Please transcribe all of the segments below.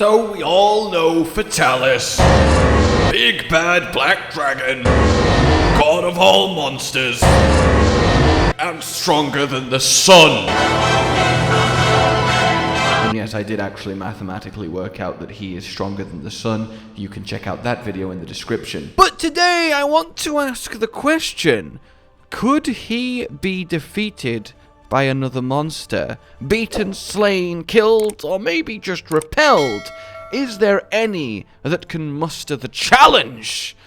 So we all know Fatalis, big bad black dragon, god of all monsters, and stronger than the sun. And yes, I did actually mathematically work out that he is stronger than the sun. You can check out that video in the description. But today I want to ask the question, could he be defeated by another monster? Beaten, slain, killed, or maybe just repelled? Is there any that can muster the challenge?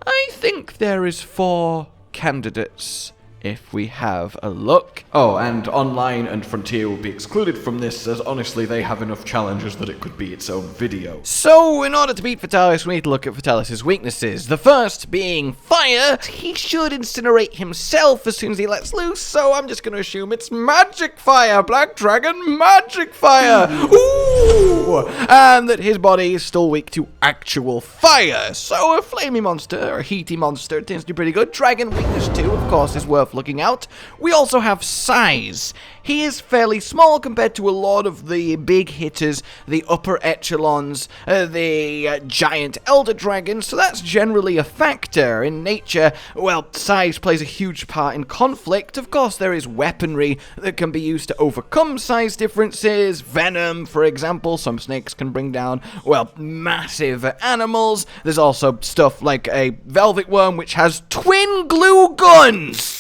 I think there is 4 candidates, if we have a look. Oh, and Online and Frontier will be excluded from this, as honestly they have enough challenges that it could be its own video. So, in order to beat Fatalis, we need to look at Fatalis' weaknesses. The first being fire. He should incinerate himself as soon as he lets loose, so I'm just going to assume it's magic fire. Black dragon, magic fire. Ooh! And that his body is still weak to actual fire. So, a flamey monster, or a heaty monster, tends to be pretty good. Dragon weakness 2, of course, is worth looking out. We also have size. He is fairly small compared to a lot of the big hitters, the upper echelons, the giant elder dragons, so that's generally a factor. In nature, well, size plays a huge part in conflict. Of course, there is weaponry that can be used to overcome size differences. Venom, for example, some snakes can bring down, well, massive animals. There's also stuff like a velvet worm, which has twin glue guns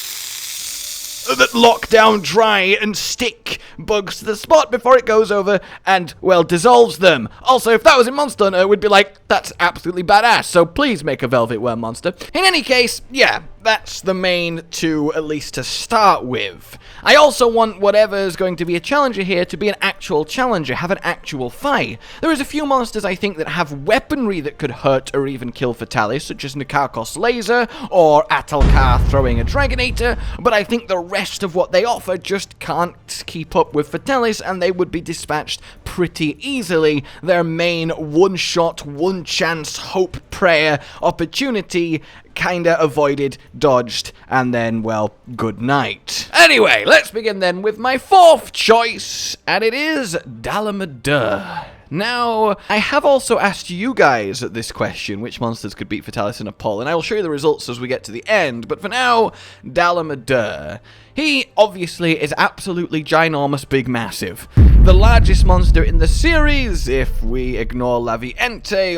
that lock down dry and stick bugs to the spot before it goes over and, well, dissolves them. Also, if that was in Monster Hunter, we'd be like, that's absolutely badass, so please make a velvet worm monster. In any case, yeah, that's the main 2, at least to start with. I also want whatever is going to be a challenger here to be an actual challenger, have an actual fight. There is a few monsters, I think, that have weaponry that could hurt or even kill Fatalis, such as Nikakos Laser or Atalkar throwing a Dragonator, but I think the rest of what they offer just can't keep up with Fatalis, and they would be dispatched pretty easily. Their main one-shot, one-chance, hope, prayer, opportunity kinda avoided, dodged, and then, well, good night. Anyway, let's begin then with my 4th choice, and it is Dalaimader. Now, I have also asked you guys this question, which monsters could beat Fatalis in a poll, and I will show you the results as we get to the end, but for now, Dalaimader. He, obviously, is absolutely ginormous, big, massive. The largest monster in the series, if we ignore Laviente,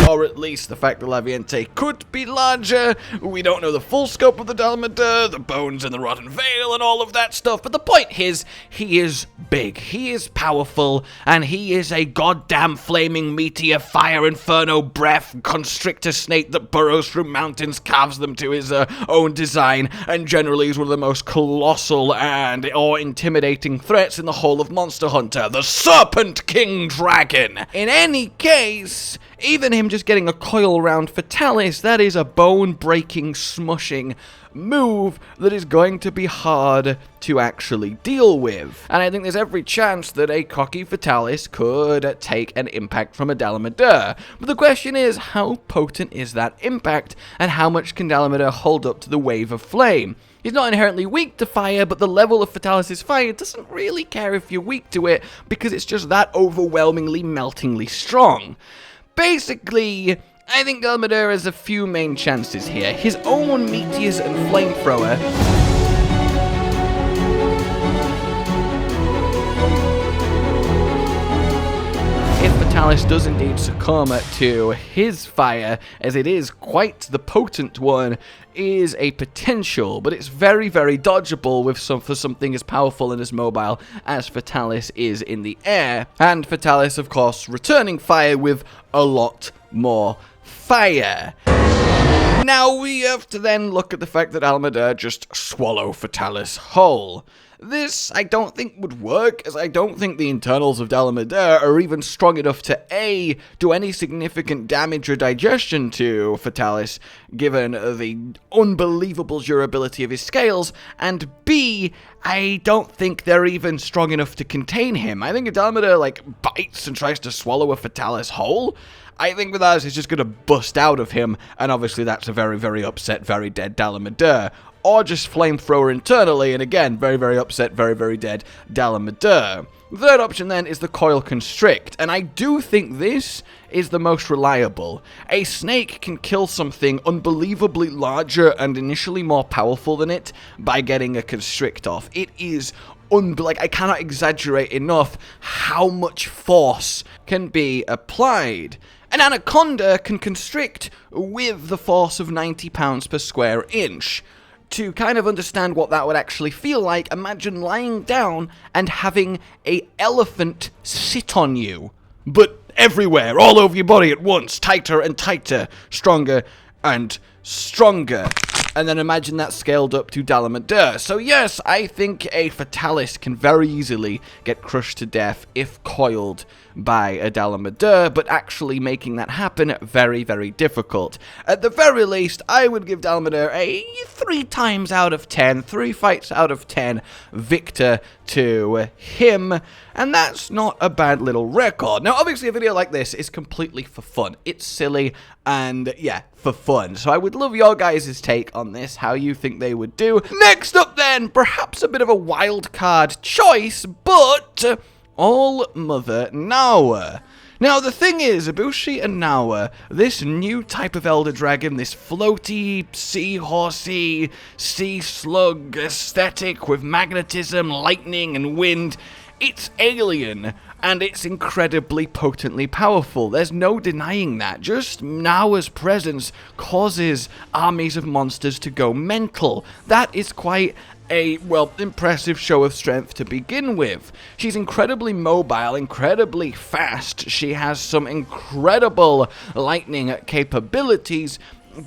or at least the fact that Laviente could be larger. We don't know the full scope of the Dalaimader, the bones in the rotten veil, and all of that stuff, but the point is, he is big, he is powerful, and he is a goddamn flaming meteor, fire, inferno, breath, constrictor snake that burrows through mountains, carves them to his own design, and generally is one of the most colossal and or intimidating threats in the whole of Monster Hunter, the Serpent King Dragon. In any case, even him just getting a coil around Fatalis, that is a bone-breaking, smushing move that is going to be hard to actually deal with. And I think there's every chance that a cocky Fatalis could take an impact from a Dalaimader. But the question is, how potent is that impact, and how much can Dalaimader hold up to the wave of flame? He's not inherently weak to fire, but the level of Fatalis' fire doesn't really care if you're weak to it, because it's just that overwhelmingly, meltingly strong. Basically, I think Dalaimader has a few main chances here. His own meteors and flamethrower. If Fatalis does indeed succumb to his fire, as it is quite the potent one, is a potential, but it's very, very dodgeable for something as powerful and as mobile as Fatalis is in the air. And Fatalis, of course, returning fire with a lot more fire. Now we have to then look at the fact that Dalaimader just swallow Fatalis whole. This, I don't think, would work, as I don't think the internals of Dalaimader are even strong enough to A, do any significant damage or digestion to Fatalis, given the unbelievable durability of his scales, and B, I don't think they're even strong enough to contain him. I think if Dalaimader, like, bites and tries to swallow a Fatalis whole, I think Fatalis is just going to bust out of him, and obviously that's a very, very upset, very dead Dalaimader. Or just flamethrower internally, and again, very, very upset, very, very dead Dalaimader. The third option then is the Coil Constrict, and I do think this is the most reliable. A snake can kill something unbelievably larger and initially more powerful than it by getting a Constrict off. It is I cannot exaggerate enough how much force can be applied. An anaconda can constrict with the force of 90 pounds per square inch. To kind of understand what that would actually feel like, imagine lying down and having an elephant sit on you. But everywhere, all over your body at once, tighter and tighter, stronger and stronger. And then imagine that scaled up to Dalaimader. So yes, I think a Fatalis can very easily get crushed to death if coiled by a Dalaimader, but actually making that happen very, very difficult. At the very least, I would give Dalaimader a 3 times out of 10, 3 fights out of 10 victor to him, and that's not a bad little record. Now, obviously, a video like this is completely for fun. It's silly, and yeah, for fun. So I would love your guys' take on this, how you think they would do. Next up then, perhaps a bit of a wild card choice, but Mother Nowa. Now, the thing is, Ibushi and Nowa, this new type of Elder Dragon, this floaty, seahorsey, sea slug aesthetic with magnetism, lightning, and wind, it's alien, and it's incredibly potently powerful. There's no denying that. Just Nowa's presence causes armies of monsters to go mental. That is quite a, well, impressive show of strength to begin with. She's incredibly mobile, incredibly fast. She has some incredible lightning capabilities,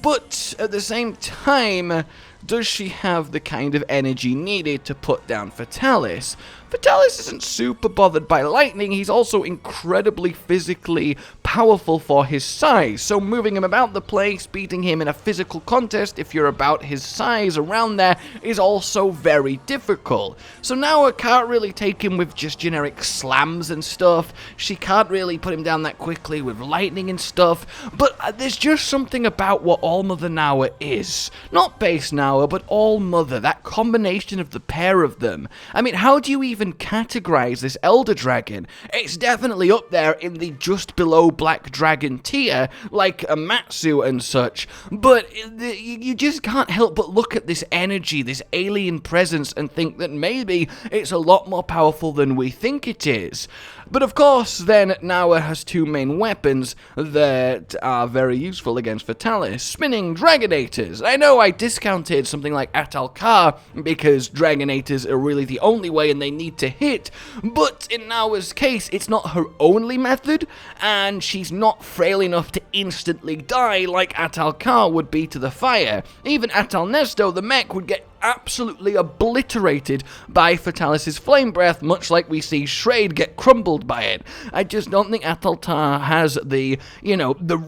but at the same time, does she have the kind of energy needed to put down Fatalis? Fatalis isn't super bothered by lightning, he's also incredibly physically powerful for his size, so moving him about the place, beating him in a physical contest if you're about his size around there, is also very difficult. So Nowa can't really take him with just generic slams and stuff, she can't really put him down that quickly with lightning and stuff, but there's just something about what All-Mother Nowa is. Not base Nowa, but All-Mother, that combination of the pair of them. I mean, how do you even categorize this Elder Dragon? It's definitely up there in the just below Black Dragon tier, like a Matsu and such, but you just can't help but look at this energy, this alien presence, and think that maybe it's a lot more powerful than we think it is. But of course, then, Nowa has 2 main weapons that are very useful against Fatalis. Spinning Dragonators. I know I discounted something like Altura because Dragonators are really the only way and they need to hit, but in Nowa's case, it's not her only method, and she's not frail enough to instantly die like Altura would be to the fire. Even Nesto, the mech, would get absolutely obliterated by Fatalis' flame breath, much like we see Shrade get crumbled by it. I just don't think Altura has the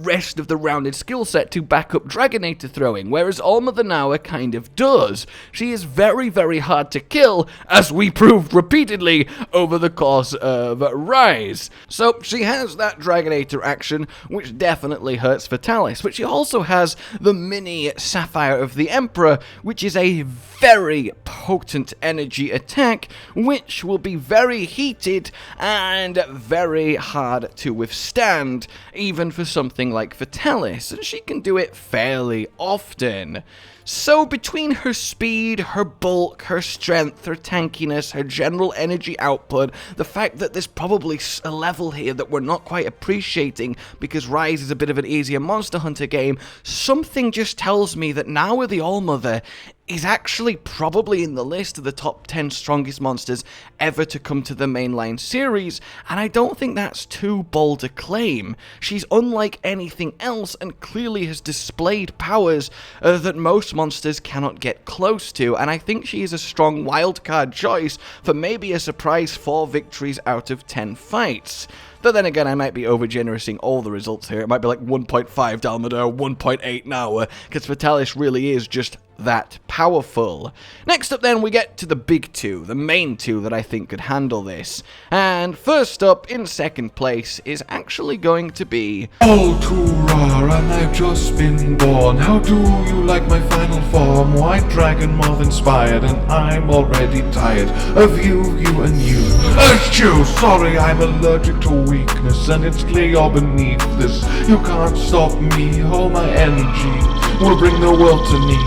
rest of the rounded skill set to back up Dragonator throwing, whereas All-Mother Nowa kind of does. She is very, very hard to kill, as we proved repeatedly over the course of Rise. So she has that Dragonator action, which definitely hurts Fatalis, but she also has the mini Sapphire of the Emperor, which is a very potent energy attack, which will be very heated and very hard to withstand, even for something like Fatalis, and she can do it fairly often. So between her speed, her bulk, her strength, her tankiness, her general energy output, the fact that there's probably a level here that we're not quite appreciating because Rise is a bit of an easier Monster Hunter game, something just tells me that Nowa the All-Mother is actually probably in the list of the top 10 strongest monsters ever to come to the mainline series, and I don't think that's too bold a claim. She's unlike anything else and clearly has displayed powers that most monsters cannot get close to, and I think she is a strong wildcard choice for maybe a surprise 4 victories out of 10 fights. But then again, I might be overgenerosing all the results here. It might be like 1.5 Dalaimader, 1.8 Nowa, because Fatalis really is just that powerful. Next up then, we get to the big two, the main two that I think could handle this. And first up, in second place, is actually going to be Altura, and I've just been born. How do you like my final form? White dragon moth inspired, and I'm already tired of you and you. Achoo, sorry, I'm allergic to weakness, and it's clear you're beneath this. You can't stop me, all my energy will bring the world to me.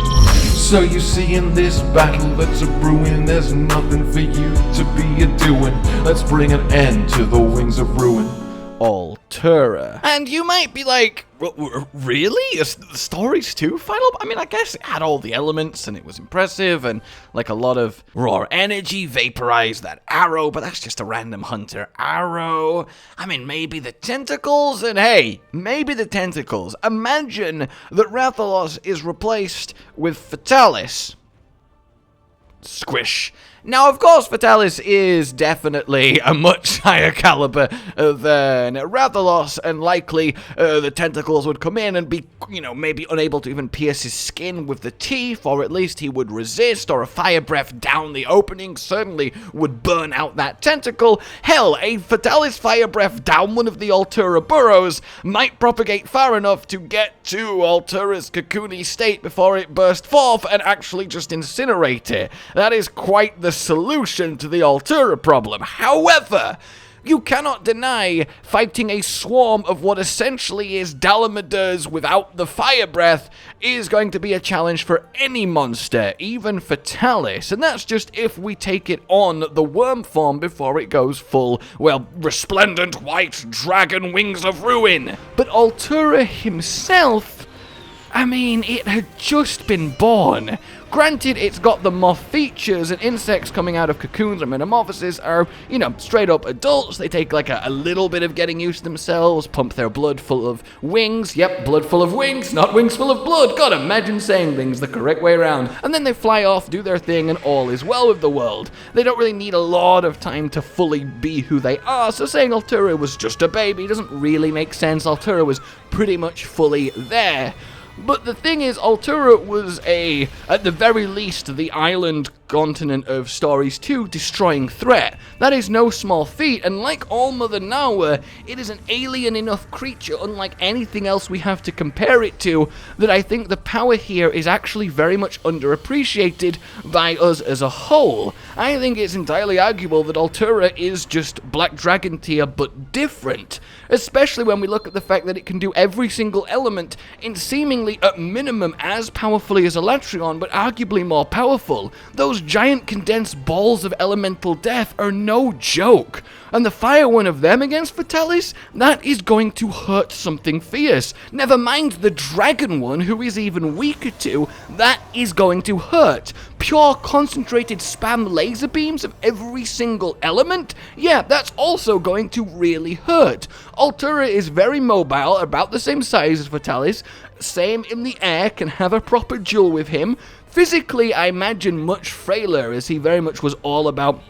So you see, in this battle that's a brewing, there's nothing for you to be a-doing. Let's bring an end to the wings of ruin. Altura. And you might be like, really? The stories too? Final? I mean, I guess it had all the elements and it was impressive and like a lot of raw energy vaporized that arrow, but that's just a random hunter arrow. I mean, maybe the tentacles, and hey, maybe the tentacles. Imagine that Rathalos is replaced with Fatalis. Squish. Now, of course, Fatalis is definitely a much higher caliber than Rathalos, and likely the tentacles would come in and be, maybe unable to even pierce his skin with the teeth, or at least he would resist, or a fire breath down the opening certainly would burn out that tentacle. Hell, a Fatalis fire breath down one of the Altura burrows might propagate far enough to get to Altura's cocoony state before it burst forth and actually just incinerate it. That is quite the solution to the Altura problem. However, you cannot deny fighting a swarm of what essentially is Dalaimaders without the fire breath is going to be a challenge for any monster, even Fatalis, and that's just if we take it on the worm form before it goes full, well, resplendent white dragon wings of ruin. But Altura himself, I mean, it had just been born. Granted, it's got the moth features, and insects coming out of cocoons or metamorphosis are, straight up adults. They take like a little bit of getting used to themselves, pump their blood full of wings. Yep, blood full of wings, not wings full of blood. God, imagine saying things the correct way around. And then they fly off, do their thing, and all is well with the world. They don't really need a lot of time to fully be who they are, so saying Altura was just a baby doesn't really make sense. Altura was pretty much fully there. But the thing is, Altura was at the very least, the island continent of Stories 2 destroying threat. That is no small feat, and like all Mother Nowa, it is an alien enough creature, unlike anything else we have to compare it to, that I think the power here is actually very much underappreciated by us as a whole. I think it's entirely arguable that Altura is just Black Dragon tier, but different, especially when we look at the fact that it can do every single element in seemingly, at minimum, as powerfully as Elatrion, but arguably more powerful. Those giant condensed balls of elemental death are no joke, and the fire one of them against Fatalis, that is going to hurt something fierce. Never mind the dragon one, who is even weaker too, that is going to hurt. Pure concentrated spam laser beams of every single element, yeah, that's also going to really hurt. Altura is very mobile, about the same size as Fatalis, same in the air, can have a proper duel with him. Physically, I imagine much frailer, as he very much was all about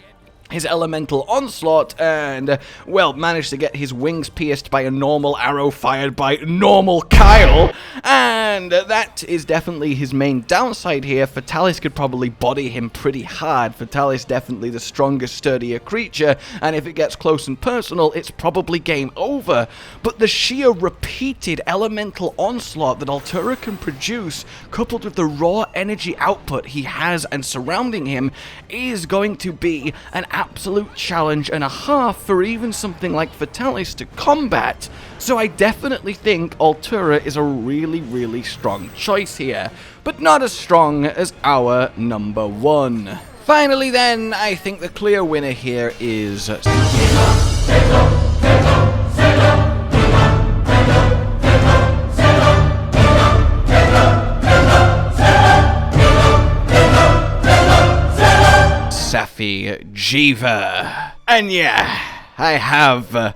his elemental onslaught and, well, managed to get his wings pierced by a normal arrow fired by normal Kyle, and that is definitely his main downside here. Fatalis could probably body him pretty hard. Fatalis definitely the stronger, sturdier creature, and if it gets close and personal, it's probably game over. But the sheer repeated elemental onslaught that Altura can produce, coupled with the raw energy output he has and surrounding him, is going to be an absolute challenge and a half for even something like Fatalis to combat. So I definitely think Altura is a really, really strong choice here, but not as strong as our number one. Finally then, I think the clear winner here is safi'jiiva. And yeah, I have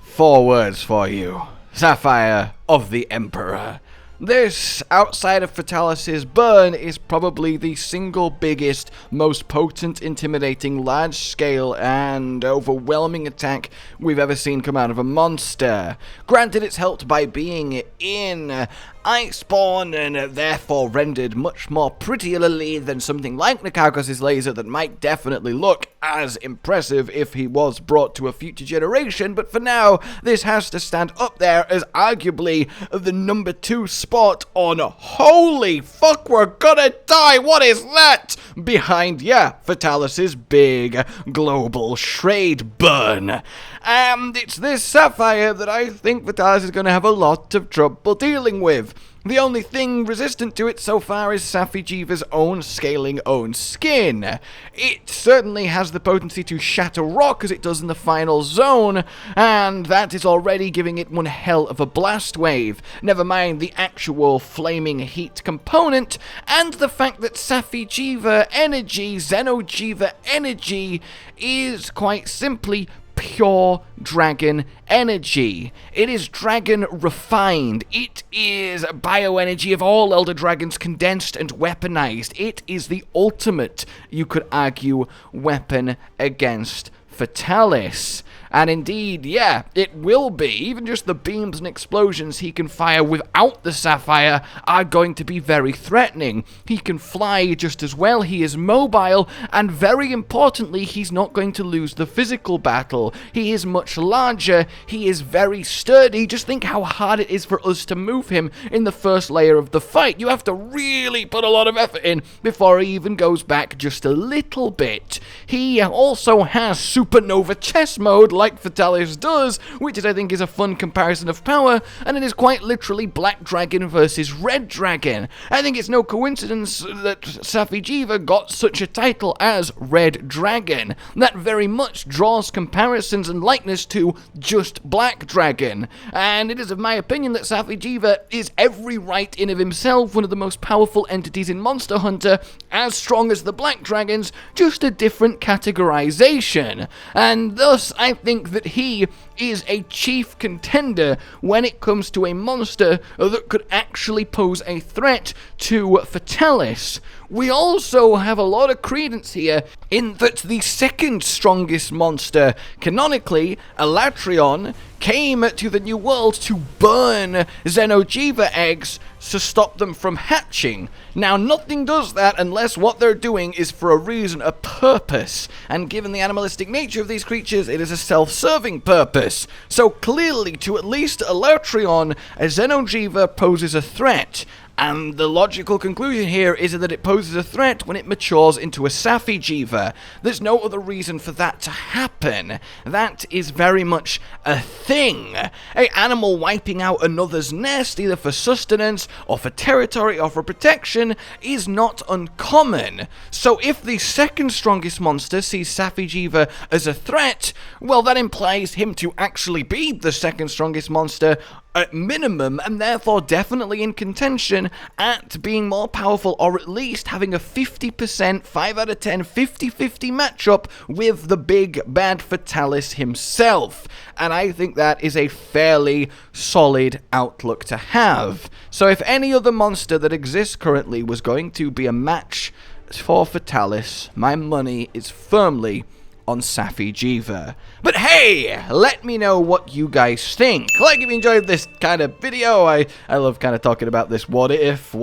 4 words for you. Sapphire of the Emperor. This, outside of Fatalis' burn, is probably the single biggest, most potent, intimidating, large-scale, and overwhelming attack we've ever seen come out of a monster. Granted, it's helped by being in Iceborne, and therefore rendered much more prettier than something like Nikakos' laser that might definitely look as impressive if he was brought to a future generation, but for now, this has to stand up there as arguably the number 2 spot on holy fuck, we're gonna die, what is that? Behind, Fatalis' big global shade burn. And it's this Sapphire that I think Fatalis is going to have a lot of trouble dealing with. The only thing resistant to it so far is safi'jiiva's own scaling own skin. It certainly has the potency to shatter rock as it does in the final zone, and that is already giving it one hell of a blast wave. Never mind the actual flaming heat component, and the fact that safi'jiiva energy, xeno'jiiva energy, is quite simply pure dragon energy. It is dragon refined. It is bioenergy of all elder dragons condensed and weaponized. It is the ultimate, you could argue, weapon against Fatalis. And indeed, it will be. Even just the beams and explosions he can fire without the Sapphire are going to be very threatening. He can fly just as well, he is mobile, and very importantly, he's not going to lose the physical battle. He is much larger, he is very sturdy. Just think how hard it is for us to move him in the first layer of the fight. You have to really put a lot of effort in before he even goes back just a little bit. He also has supernova chess mode like Fatalis does, which I think is a fun comparison of power, and it is quite literally Black Dragon versus Red Dragon. I think it's no coincidence that safi'jiiva got such a title as Red Dragon. That very much draws comparisons and likeness to just Black Dragon, and it is of my opinion that safi'jiiva is every right in of himself one of the most powerful entities in Monster Hunter, as strong as the Black Dragons, just a different categorization, and thus I think that he is a chief contender when it comes to a monster that could actually pose a threat to Fatalis. We also have a lot of credence here in that the second strongest monster, canonically, Elatrion, came to the New World to burn xeno'jiiva eggs to stop them from hatching. Now, nothing does that unless what they're doing is for a reason, a purpose, and given the animalistic nature of these creatures, it is a self-serving purpose. So clearly, to at least Elatrion, a xeno'jiiva poses a threat. And the logical conclusion here is that it poses a threat when it matures into a safi'jiiva. There's no other reason for that to happen. That is very much a thing. An animal wiping out another's nest, either for sustenance, or for territory, or for protection, is not uncommon. So if the second strongest monster sees safi'jiiva as a threat, well, that implies him to actually be the second strongest monster at minimum, and therefore definitely in contention at being more powerful, or at least having a 50%, 5 out of 10, 50-50 matchup with the big bad Fatalis himself. And I think that is a fairly solid outlook to have. So if any other monster that exists currently was going to be a match for Fatalis, my money is firmly on safi'jiiva. But hey, let me know what you guys think. Like if you enjoyed this kind of video. I love kind of talking about this what if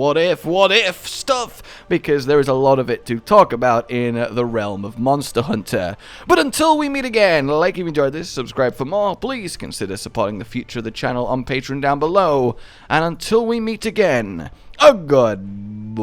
stuff, because there is a lot of it to talk about in the realm of Monster Hunter. But until we meet again, like if you enjoyed this, subscribe for more. Please consider supporting the future of the channel on Patreon down below. And until we meet again, a goodbye.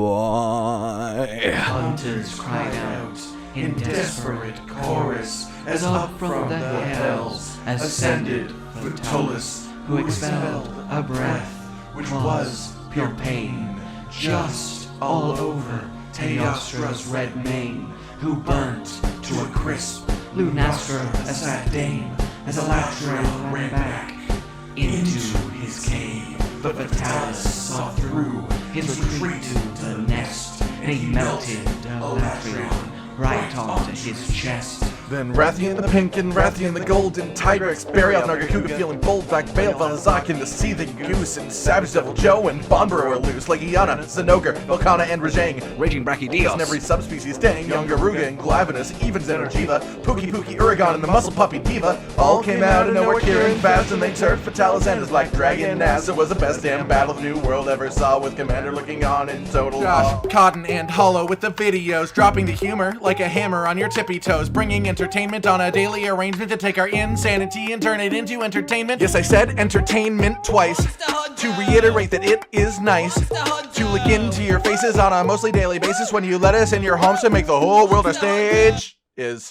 Hunters cried out in desperate chorus, as up from the hells ascended Fatalis, who expelled a breath which was pure pain, just all over Teostra's red mane, who burnt to a crisp Lunastra a sad dame, as Elatrion ran back into his cave. But Fatalis saw through his retreat to the nest, and he melted Elatrion right onto his chest. Then Rathian the pink and Rathian the golden, Tigrex, Barryout, Nargacuga feeling bold, back Bale, Valazak, and the seething goose, and Savage Devil Joe and Bonboro are loose, Legiana, Zenogre, Volcana, and Rajang, Raging Brachydios. and every subspecies Tang, Yongaruga and Glavinus, even Xenojiva, Pookie Pookie, Uragon, and the Muscle Puppy Diva, all came out of nowhere curing fast, and they turned Fatalis and his Black Dragon ass. It was the best damn battle the New World ever saw, with Commander looking on in total awe. Cotton and Hollow with the videos, dropping the humor like a hammer on your tippy toes, bringing entertainment on a daily arrangement to take our insanity and turn it into entertainment. Yes, I said entertainment twice, to reiterate that it is nice to look into your faces on a mostly daily basis when you let us in your homes to make the whole world our stage is